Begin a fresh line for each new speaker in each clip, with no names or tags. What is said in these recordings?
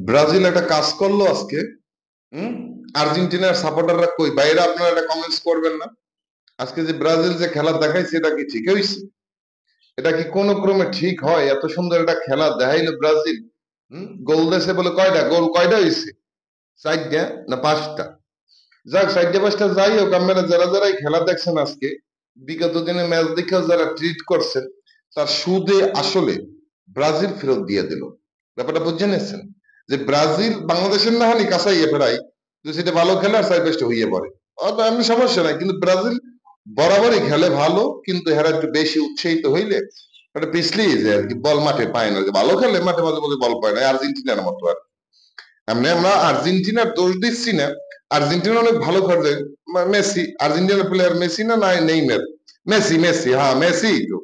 Brazil একটা কাজ করলো আজকে। হুম আর্জেন্টিনার সাপোর্টাররা কই বাইরে, আপনারা একটা কমেন্টস করবেন না? আজকে যে ব্রাজিল যে খেলা দেখাইছে এটা কি ঠিক হয়েছে? এটা কি কোন ক্রমে ঠিক হয়? এত সুন্দর একটা খেলা দেখাইলো ব্রাজিল। গোল দেশে বলে কয়টা গোল, কয়টা হয়েছে? 4টা না 5টা? যাক, 4টা 5টা যাই হোক, আপনারা যারা যারা এই খেলা দেখছেন আজকে, বিগত দিনে ম্যাচ দেখে যারা ট্রিট করছেন, তার সুদে আসলে ব্রাজিল ফেরত দিয়ে দিল। ব্যাপারটা বুঝে নিচ্ছেন যে ব্রাজিল বাংলাদেশের না হানি কাছাইয়ে ফেরাই, যে সেটা ভালো খেলে আর সাইড বেস্ট হইয়ে পড়ে, এমনি সমস্যা নাই, কিন্তু ব্রাজিল বরাবরই খেলে ভালো, কিন্তু এরা একটু বেশি উৎসাহিত হইলে একটা পিছলিয়ে যায় আর কি, বল মাঠে পায় না। যে ভালো খেলে মাঠে মাঝে মাঝে বল পায় না, আর্জেন্টিনার মতো আর। এমনি আমরা আর্জেন্টিনার দোষ দিচ্ছি না, আর্জেন্টিনা অনেক ভালো খেলে। মেসি আর্জেন্টিনার প্লেয়ার, মেসি না নাই নেইমার? মেসি, মেসি, হ্যাঁ মেসি তো।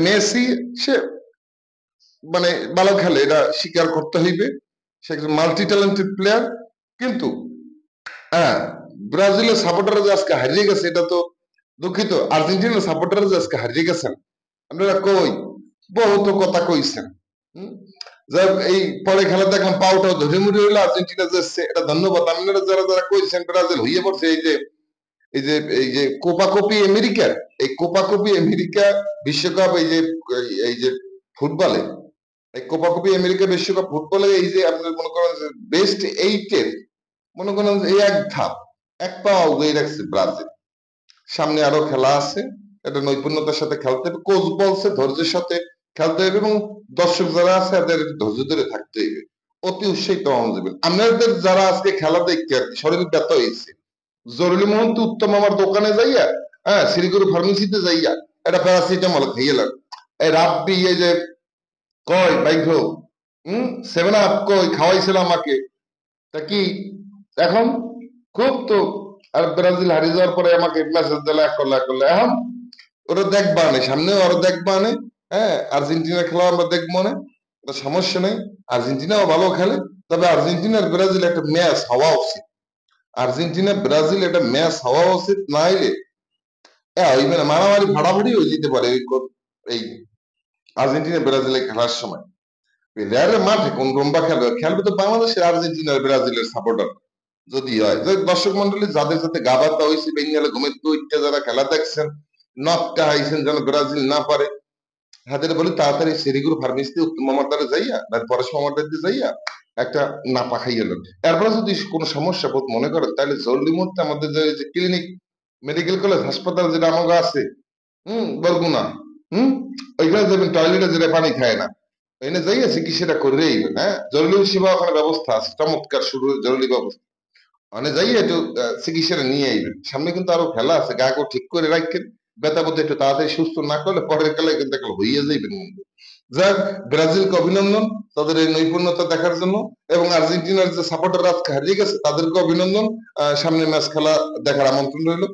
মেসি সে মানে ভালো খেলে, এটা স্বীকার করতে হইবে। সে একজন মাল্টি ট্যালেন্টেড প্লেয়ার। কিন্তু হ্যাঁ, ব্রাজিলের সাপোর্টাররা যে আজকে হারিয়ে গেছে, এটা তো দুঃখিত। আর্জেন্টিনার সাপোর্টাররা যে আজকে হারিয়ে গেছেন, আপনারা কই বহুত কথা কইছেন। হুম যাই হোক, এই পরে খেলা দেখলাম পাউটাও ধরে মুড়ে হইলো, আর্জেন্টিনা যাচ্ছে, এটা ধন্যবাদ। আপনারা যারা যারা কইছেন ব্রাজিল হইয়ে পড়ছে, এই যে কোপি আমেরিকার, এই কোপি আমেরিকা বিশ্বকাপ, এই যে ফুটবলে, এই কোপি আমেরিকা বিশ্বকাপ ফুটবলে, এই যে আপনার মনে করেন বেস্ট 8-এর মনে করেন এই এক ধাপ, এক পা উগিয়ে রাখছে ব্রাজিল। সামনে আরো খেলা আছে, এটা নৈপুণ্যতার সাথে খেলতে হবে, কোচ বলছে ধৈর্যের সাথে খেলতে হবে, এবং দর্শক যারা আছে এদের ধৈর্য ধরে থাকতে হবে, অতি উৎসাহিত হওয়া যাবে। আপনাদের যারা আজকে খেলা দেখতে আর কি শরীর ব্যথা হয়েছে, জরুরি মুহূর্তে উত্তম আমার দোকানে যাইয়া, হ্যাঁ শ্রীগুরু ফার্মেসিতে যাইয়া এটা প্যারাসিটামল খাইয়ে এই রাব্বি, এই যে কয় বাইঘ, 7 আপ কই খাওয়াইছিল আমাকে, তা কি এখন খুব তো। আর ব্রাজিল হারিয়ে যাওয়ার পরে আমাকে মেসেজ দিল এক করলে এখন ওরা দেখবা না, সামনেও আরো দেখবা না। হ্যাঁ, আর্জেন্টিনা খেলা আমরা দেখবো না, এটা সমস্যা নেই। আর্জেন্টিনাও ভালো খেলে, তবে আর্জেন্টিনার ব্রাজিল একটা ম্যাচ হওয়া উচিত। আর্জেন্টিনা ব্রাজিল একটা ম্যাচ হওয়া উচিত, না হইলে হইবে না, মারামারি ফাড়াফাড়ি হয়ে যেতে পারে এই আর্জেন্টিনা ব্রাজিলে খেলার সময়। প্লেয়ারের মাঠে কোন রম্বা খেলবে, খেলবে তো বাংলাদেশের আর্জেন্টিনার ব্রাজিলের সাপোর্টার যদি হয়। দর্শক মন্ডলী যাদের সাথে গাবাতা হয়েছে, বেঙ্গালে ঘুমের উঠতে যারা খেলা দেখছেন, নকটা হাইছেন যেন ব্রাজিল না পারে, হাতের বলি তাড়াতাড়ি সেরিগুলো ফার্মেসিতে উত্তম মামার যাইয়া না পরশ মামার যাইয়া একটা নাপা খাইয়ে নেন। এরপরে যদি কোনো সমস্যা বোধ মনে করেন, তাহলে জরুরি মুহূর্তে আমাদের যে ক্লিনিক, মেডিকেল কলেজ, হাসপাতাল যেটা আমাকে আছে, বরগুনা, হম ওইখানে যাবেন, টয়লেটে যেটা পানি খায় না, এনে যাইয়া চিকিৎসাটা করেই। হ্যাঁ, জরুরি সেবা ওখানে ব্যবস্থা আছে, চমৎকার শুরু জরুরি ব্যবস্থা, মানে যাইয়া একটু চিকিৎসাটা নিয়ে আইবেন। সামনে কিন্তু আরো খেলা আছে, গাকে ঠিক করে রাখেন, ব্যথা বোধ একটু তাড়াতাড়ি সুস্থ না করলে পরের খেলায় কিন্তু একটা হইয়া যাইবেন কিন্তু। যাক, ব্রাজিলকে অভিনন্দন তাদের এই নৈপুণ্যতা দেখার জন্য, এবং আর্জেন্টিনার যে সাপোর্টার আজকে হারিয়ে গেছে তাদেরকে অভিনন্দন। সামনে ম্যাচ খেলা দেখার আমন্ত্রণ রইল।